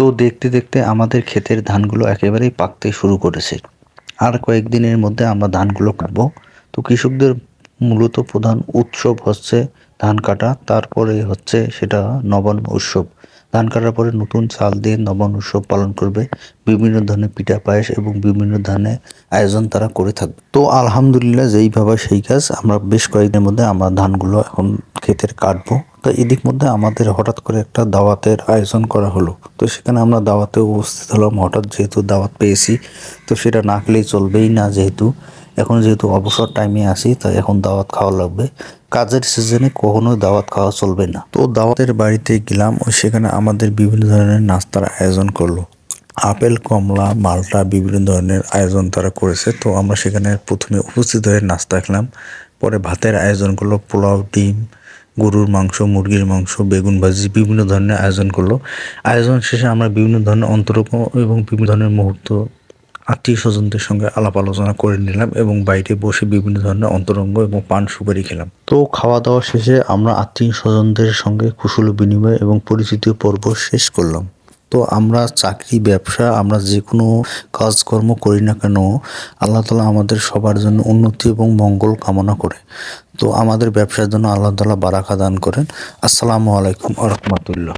তো দেখতে দেখতে আমাদের ক্ষেতের ধানগুলো একেবারেই পাকতে শুরু করেছে। আর কয়েকদিনের মধ্যে আমরা ধানগুলো কাটবো। তো কৃষকদের মূলত প্রধান উৎসব হচ্ছে ধান কাটা, তারপরে হচ্ছে সেটা নবান্ন উৎসব। ধান কাটার পরে নতুন চাল দিয়ে নবান্ন উৎসব পালন করবে। বিভিন্ন ধরনের পিঠা পায়েস এবং বিভিন্ন ধরনের আয়োজন তারা করে থাকবে। তো আলহামদুলিল্লাহ যেইভাবে সেই কাজ, আমরা বেশ কয়েকদিনের মধ্যে আমরা ধানগুলো এখন ক্ষেতের কাটবো। তো এদিক মধ্যে আমাদের হঠাৎ করে একটা দাওয়াতের আয়োজন করা হলো। তো সেখানে আমরা দাওয়াতে উপস্থিত হলাম। হঠাৎ যেহেতু দাওয়াত পেয়েছি, তো সেটা না খেলেই চলবেই না। যেহেতু অবসর টাইমে আসি, তাই এখন দাওয়াত খাওয়া লাগবে। কাজের সিজনে কখনোই দাওয়াত খাওয়া চলবে না। তো দাওয়াতের বাড়িতে গেলাম, ও সেখানে আমাদের বিভিন্ন ধরনের নাস্তার আয়োজন করলো। আপেল, কমলা, মালটা বিভিন্ন ধরনের আয়োজন তারা করেছে। তো আমরা সেখানে প্রথমে উপস্থিত হয়ে নাস্তা খেলাম। পরে ভাতের আয়োজন করলো, পোলাও, ডিম, গরুর মাংস, মুরগির মাংস, বেগুন ভাজি বিভিন্ন ধরনের আয়োজন করলো। আয়োজন শেষে আমরা বিভিন্ন ধরনের অন্তরঙ্গ এবং বিভিন্ন ধরনের মুহূর্ত আত্মীয় স্বজনদের সঙ্গে আলাপ আলোচনা করে নিলাম এবং বাইরে বসে বিভিন্ন ধরনের অন্তরঙ্গ এবং পান সুপারি খেলাম। তো খাওয়া দাওয়া শেষে আমরা আত্মীয় স্বজনদের সঙ্গে কুশল বিনিময় এবং পরিচিতি পর্ব শেষ করলাম। তো আমরা চাকরি, ব্যবসা, আমরা যে কোনো কাজকর্ম করি না কেন, আল্লাহ তাআলা আমাদের সবার জন্য উন্নতি এবং মঙ্গল কামনা করে। তো আমাদের ব্যবসার জন্য আল্লাহ তাআলা বারাকা দান করেন। আসসালামু আলাইকুম ওয়া রাহমাতুল্লাহ।